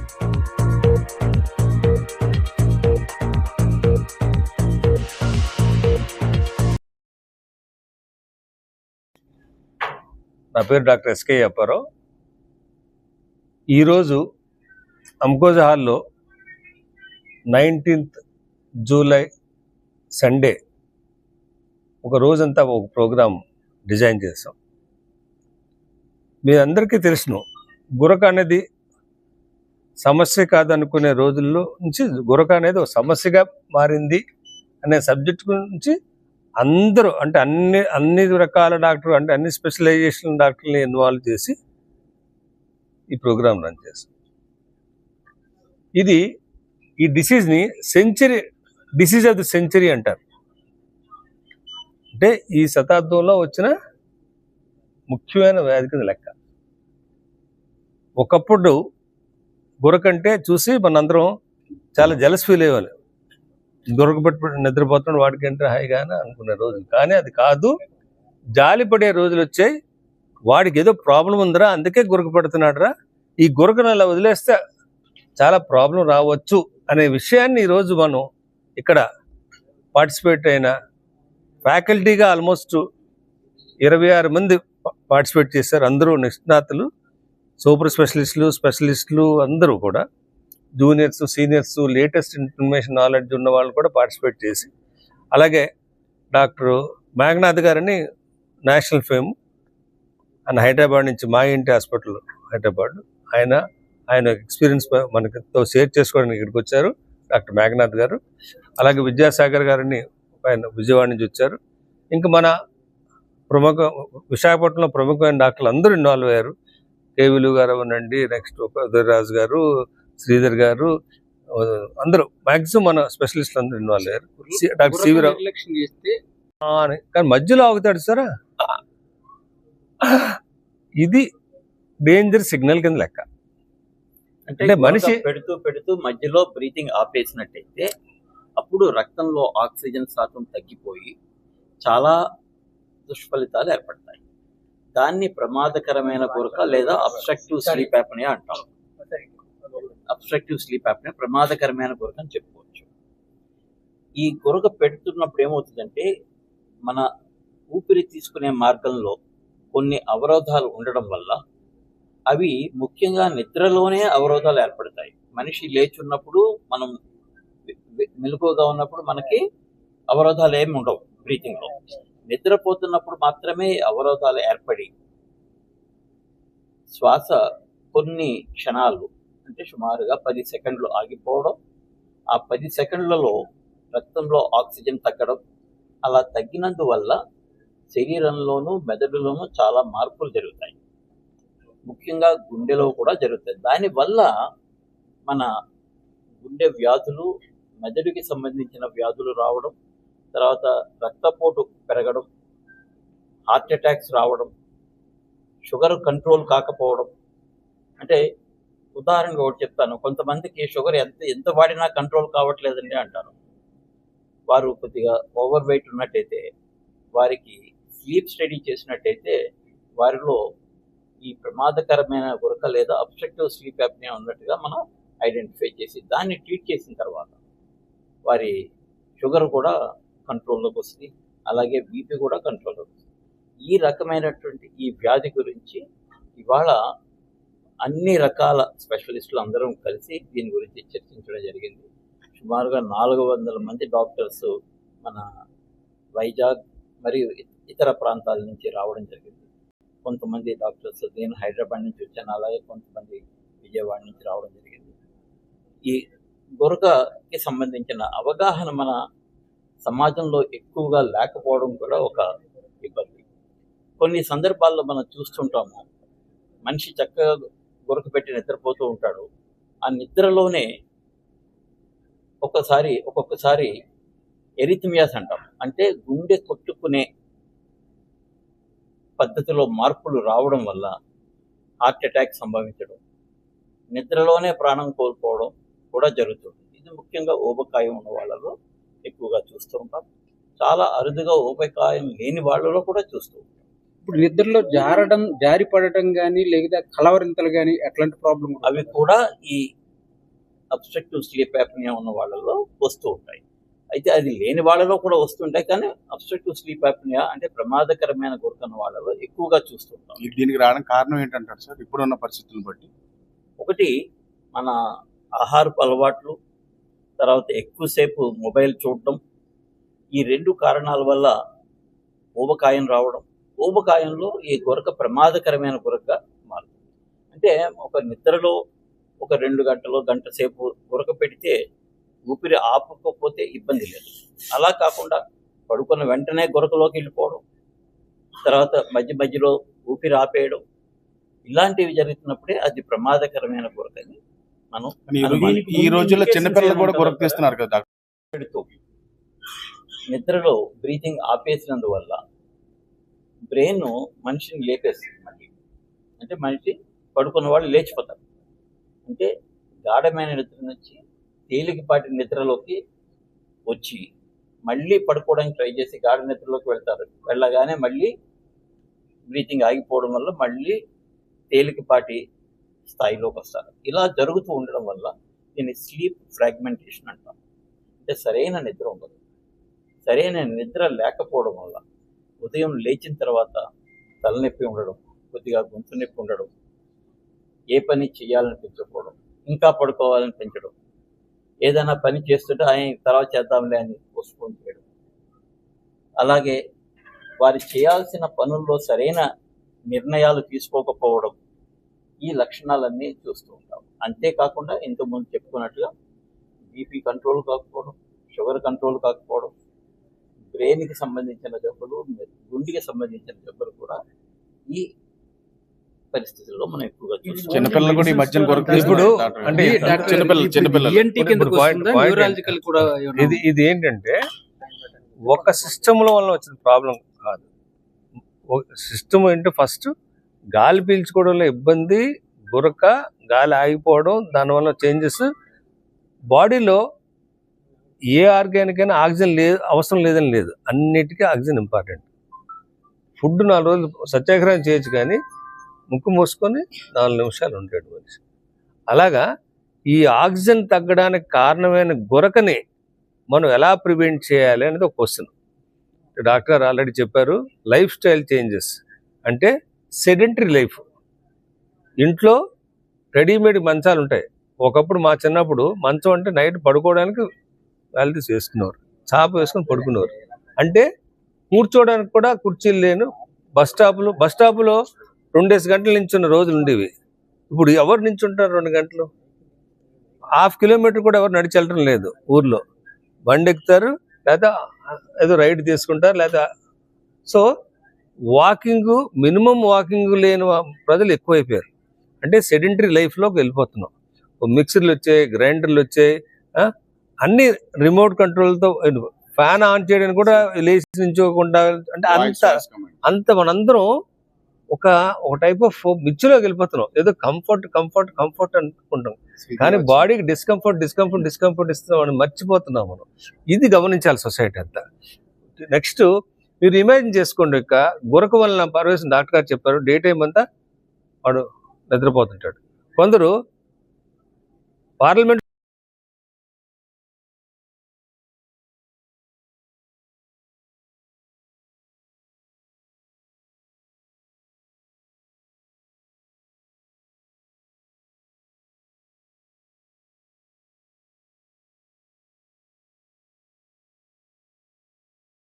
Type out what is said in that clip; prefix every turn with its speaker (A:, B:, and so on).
A: నా పేరు doctor SK Apparao. ఈరోజు అంకోజ హాల్లో 19th జూలై సండే ఒక రోజంతా ఒక ప్రోగ్రాం డిజైన్ చేస్తాం. మీ అందరికీ తెలుసును, గురక అనేది సమస్య కాదనుకునే రోజుల్లో నుంచి గురక అనేది ఒక సమస్యగా మారింది అనే సబ్జెక్ట్ గురించి అందరూ అంటే అన్ని రకాల డాక్టర్ అంటే అన్ని స్పెషలైజేషన్ డాక్టర్ని ఇన్వాల్వ్ చేసి ఈ ప్రోగ్రాం రన్ చేస్తాం. ఈ డిసీజ్ని డిసీజ్ ఆఫ్ ది సెంచరీ అంటారు. అంటే ఈ శతాబ్దంలో వచ్చిన ముఖ్యమైన వ్యాధి కింద లెక్క. ఒకప్పుడు గురకంటే చూసి మనందరం చాలా జలస్ ఫీల్ అయ్యేవాళ్ళు. గురక పెట్టుబడి నిద్రపోతున్నాడు వాడికంటే హాయిగానే అనుకునే రోజులు. కానీ అది కాదు, జాలిపడే రోజులు వచ్చాయి. వాడికి ఏదో ప్రాబ్లం ఉందిరా, అందుకే గురక పెడుతున్నాడురా, ఈ గురకను అలా వదిలేస్తే చాలా ప్రాబ్లం రావచ్చు అనే విషయాన్ని ఈరోజు మనం ఇక్కడ పార్టిసిపేట్ అయిన ఫ్యాకల్టీగా ఆల్మోస్ట్ 26 మంది పార్టిసిపేట్ చేశారు. అందరూ నిష్ణాతులు, సూపర్ స్పెషలిస్టులు అందరూ కూడా, juniors, seniors, latest information knowledge ఉన్న వాళ్ళు కూడా పార్టిసిపేట్ చేసి, అలాగే డాక్టర్ మేఘనాథ్ గారని నేషనల్ ఫేమ్ ఆయన హైదరాబాద్ నుంచి, మా ఇంటి హాస్పిటల్ హైదరాబాద్, ఆయన ఎక్స్పీరియన్స్ మనతో షేర్ చేసుకోవడానికి ఇక్కడికి వచ్చారు డాక్టర్ మేఘనాథ్ గారు. అలాగే విద్యాసాగర్ గారిని ఆయన విజయవాడ నుంచి వచ్చారు. ఇంకా మన విశాఖపట్నంలో ప్రముఖమైన డాక్టర్లు అందరూ ఇన్వాల్వ్ అయ్యారు. కేవీలు గారు అవ్వనండి, నెక్స్ట్ ఉదయరాజు గారు, శ్రీధర్ గారు, అందరూ మ్యాక్సిమం మన స్పెషలిస్టులు అందరూ ఇన్వాల్వ్ అయ్యారు. డాక్టర్ సివిరావు కానీ మధ్యలో ఆగుతాడు సార్, ఇది డేంజర్ సిగ్నల్ కింద లెక్క.
B: అంటే మనిషి పెడుతూ మధ్యలో బ్రీతింగ్ ఆపేసినట్టయితే అప్పుడు రక్తంలో ఆక్సిజన్ శాతం తగ్గిపోయి చాలా దుష్ఫలితాలు ఏర్పడతాయి. దాన్ని ప్రమాదకరమైన గురక లేదా అబ్స్ట్రక్టివ్ స్లీప్ యాప్నియా అంటాం. అబ్స్ట్రక్టివ్ స్లీప్ యాప్నియా ప్రమాదకరమైన గురక అని చెప్పుకోవచ్చు. ఈ గురక పెడుతున్నప్పుడు ఏమవుతుందంటే మన ఊపిరి తీసుకునే మార్గంలో కొన్ని అవరోధాలు ఉండడం వల్ల, అవి ముఖ్యంగా నిద్రలోనే అవరోధాలు ఏర్పడతాయి. మనిషి లేచున్నప్పుడు, మనం మెలకువగా ఉన్నప్పుడు మనకి అవరోధాలు ఏమి ఉండవు బ్రీతింగ్లో. నిద్రపోతున్నప్పుడు మాత్రమే అవరోధాలు ఏర్పడి శ్వాస కొన్ని క్షణాలు అంటే సుమారుగా 10 సెకండ్లు ఆగిపోవడం, ఆ 10 సెకండ్లలో రక్తంలో ఆక్సిజన్ తగ్గడం, అలా తగ్గినందువల్ల శరీరంలోనూ మెదడులోనూ చాలా మార్పులు జరుగుతాయి. ముఖ్యంగా గుండెలో కూడా జరుగుతాయి. దానివల్ల మన గుండె వ్యాధులు, మెదడుకి సంబంధించిన వ్యాధులు రావడం, తర్వాత రక్తపోటు పెరగడం, హార్ట్ అటాక్స్ రావడం, షుగర్ కంట్రోల్ కాకపోవడం. అంటే ఉదాహరణగా ఒకటి చెప్తాను, కొంతమందికి షుగర్ ఎంత వాడినా కంట్రోల్ కావట్లేదండి అంటారు. వారు కొద్దిగా ఓవర్ వెయిట్ ఉన్నట్టయితే, వారికి స్లీప్ స్టడీ చేసినట్టయితే వారిలో ఈ ప్రమాదకరమైన గురక లేదా అబ్స్ట్రక్టివ్ స్లీప్ యాప్నియా ఉన్నట్టుగా మనం ఐడెంటిఫై చేసి దాన్ని ట్రీట్ చేసిన తర్వాత వారి షుగర్ కూడా కంట్రోల్లోకి వస్తుంది, అలాగే బీపీ కూడా కంట్రోల్లోకి వస్తుంది. ఈ రకమైనటువంటి ఈ వ్యాధి గురించి ఇవాళ అన్ని రకాల స్పెషలిస్టులు అందరం కలిసి దీని గురించి చర్చించడం జరిగింది. సుమారుగా 400 మంది డాక్టర్స్ మన వైజాగ్ మరియు ఇతర ప్రాంతాల నుంచి రావడం జరిగింది. కొంతమంది డాక్టర్స్, నేను హైదరాబాద్ నుంచి వచ్చాను, అలాగే కొంతమంది విజయవాడ నుంచి రావడం జరిగింది. ఈ గురకకి సంబంధించిన అవగాహన మన సమాజంలో ఎక్కువగా లేకపోవడం కూడా ఒక ఇబ్బంది. కొన్ని సందర్భాల్లో మనం చూస్తుంటాము, మనిషి చక్కగా గురక పెట్టి నిద్రపోతూ ఉంటాడు. ఆ నిద్రలోనే ఒక్కొక్కసారి ఎరిథమియాస్ అంటాం, అంటే గుండె కొట్టుకునే పద్ధతిలో మార్పులు రావడం వల్ల హార్ట్ అటాక్ సంభవించడం, నిద్రలోనే ప్రాణం కోల్పోవడం కూడా జరుగుతుంది. ఇది ముఖ్యంగా ఊబకాయం ఉన్న వాళ్ళలో ఎక్కువగా చూస్తూ ఉంటాం. చాలా అరుదుగా ఊబకాయం లేని వాళ్ళలో కూడా చూస్తూ ఉంటాం.
C: ఇప్పుడు నిద్రలో జారిపడటం కానీ లేదా కలవరింతలు కానీ ఎట్లాంటి ప్రాబ్లం?
B: అవి కూడా ఈ అబ్స్ట్రక్టివ్ స్లీప్ యాప్నియా ఉన్న వాళ్ళలో వస్తూ ఉంటాయి. అయితే అది లేని వాళ్ళలో కూడా వస్తుంటాయి, కానీ అబ్స్ట్రక్టివ్ స్లీప్ యాప్నియా అంటే ప్రమాదకరమైన గురకన్న వాళ్ళలో ఎక్కువగా చూస్తుంటాం.
C: దీనికి రావడానికి కారణం ఏంటంటారు సార్ ఇప్పుడున్న పరిస్థితులను బట్టి?
B: ఒకటి, మన ఆహారపు అలవాట్లు, తర్వాత ఎక్కువసేపు మొబైల్ చూడటం, ఈ 2 కారణాల వల్ల ఊబకాయం రావడం. ఊబకాయంలో ఈ గురక ప్రమాదకరమైన గురక మారుతుంది. అంటే ఒక నిద్రలో ఒక 2 గంటలు గంట సేపు గురక పెడితే ఊపిరి ఆపకపోతే ఇబ్బంది లేదు. అలా కాకుండా పడుకున్న వెంటనే గురకలోకి వెళ్ళిపోవడం, తర్వాత మధ్య మధ్యలో ఊపిరి ఆపేయడం, ఇలాంటివి జరుగుతున్నప్పుడే అది ప్రమాదకరమైన గురకని మనం
C: ఈ రోజుల్లో చిన్నపిల్లలు కూడా గురక తీస్తున్నారు కదా డాక్టర్.
B: పెడుతూ నిద్రలో బ్రీతింగ్ ఆపేసినందువల్ల బ్రెయిన్ మనిషిని లేపేస్తుంది మళ్ళీ. అంటే మనిషి పడుకున్న వాళ్ళు లేచిపోతారు. అంటే గాఢమైన నిద్ర నుంచి తేలికపాటి నిద్రలోకి వచ్చి మళ్ళీ పడుకోవడానికి ట్రై చేసి గాఢ నిద్రలోకి వెళ్తారు. వెళ్ళగానే మళ్ళీ బ్రీతింగ్ ఆగిపోవడం వల్ల మళ్ళీ తేలికపాటి స్థాయిలోకి వస్తారు. ఇలా జరుగుతూ ఉండడం వల్ల దీన్ని స్లీప్ ఫ్రాగ్మెంటేషన్ అంటాం. అంటే సరైన నిద్ర ఉండదు. సరైన నిద్ర లేకపోవడం వల్ల ఉదయం లేచిన తర్వాత తలనొప్పి ఉండడం, కొద్దిగా గొంతు నొప్పి ఉండడం, ఏ పని చేయాలనిపించకపోవడం, ఇంకా పడుకోవాలనిపించడం, ఏదైనా పని చేస్తుంటే ఆయన తర్వాత చేద్దాంలే అని పోస్ట్పోన్ చేయడం, అలాగే వారు చేయాల్సిన పనుల్లో సరైన నిర్ణయాలు తీసుకోకపోవడం, ఈ లక్షణాలన్నీ చూస్తూ ఉంటాం. అంతేకాకుండా ఇంతకుముందు చెప్పుకున్నట్టుగా బీపీ కంట్రోల్ కాకపోవడం, షుగర్ కంట్రోల్ కాకపోవడం, బ్రెయిన్కి సంబంధించిన జబ్బులు, గుండెకి సంబంధించిన జబ్బులు కూడా ఈ పరిస్థితుల్లో మనం ఎక్కువగా చూస్తాం.
C: చిన్నపిల్లలు కూడా ఈ మధ్యన గురక
A: ఇప్పుడు అంటే ఇది ఏంటంటే ఒక సిస్టమ్ వల్ల వచ్చిన ప్రాబ్లం కాదు. సిస్టమ్ ఏంటంటే ఫస్ట్ గాలి పీల్చుకోవడంలో ఇబ్బంది, గురక, గాలి ఆగిపోవడం, దానివల్ల చేంజెస్. బాడీలో ఏ ఆర్గానిక్ అయినా ఆక్సిజన్ అవసరం లేదని లేదు, అన్నిటికీ ఆక్సిజన్ ఇంపార్టెంట్. ఫుడ్ 4 రోజులు సత్యాగ్రహం చేయొచ్చు, కానీ ముక్కు మూసుకొని 4 నిమిషాలు ఉంటాడు మనిషి. అలాగా ఈ ఆక్సిజన్ తగ్గడానికి కారణమైన గురకని మనం ఎలా ప్రివెంట్ చేయాలి అనేది ఒక క్వశ్చన్. డాక్టర్ గారు ఆల్రెడీ చెప్పారు. లైఫ్ స్టైల్ చేంజెస్ అంటే సెడెంటరీ లైఫ్. ఇంట్లో రెడీమేడ్ మంచాలు ఉంటాయి. ఒకప్పుడు మా చిన్నప్పుడు మంచం అంటే నైట్ పడుకోవడానికి వ్యాలిటీస్ వేసుకునేవారు, చాప వేసుకొని పడుకునేవారు. అంటే కూర్చోవడానికి కూడా కుర్చీలు లేను. బస్ స్టాప్లో 2 గంటలు నించున్న రోజులు ఉండేవి. ఇప్పుడు ఎవరు నించుంటారు 2 గంటలు? 1/2 కిలోమీటర్ కూడా ఎవరు నడిచి వెళ్ళడం లేదు. ఊర్లో బండి ఎక్కుతారు, లేదా ఏదో రైడ్ తీసుకుంటారు, లేదా సో వాకింగ్, మినిమం వాకింగ్ లేని ప్రజలు ఎక్కువైపోయారు. అంటే సెడెంటరీ లైఫ్లోకి వెళ్ళిపోతున్నాం. మిక్సర్లు వచ్చాయి, గ్రైండర్లు వచ్చాయి, అన్ని రిమోట్ కంట్రోల్తో. ఫ్యాన్ ఆన్ చేయడానికి కూడా లేచి నించోకుండా, అంటే అంత మనందరం ఒక టైప్ ఆఫ్ మిచ్చులోకి వెళ్ళిపోతున్నాం. ఏదో కంఫర్ట్ అనుకుంటాం, కానీ బాడీకి డిస్కంఫర్ట్ ఇస్తున్నాం అని మర్చిపోతున్నాం మనం. ఇది గమనించాలి సొసైటీ అంతా. నెక్స్ట్ మీరు ఇమాజిన్ చేసుకోండి, ఇక గురక వలన పర్వేషన్ డాక్టర్ గారు చెప్పారు, డే టైం అంతా వాడు నిద్రపోతుంటాడు. కొందరు పార్లమెంట్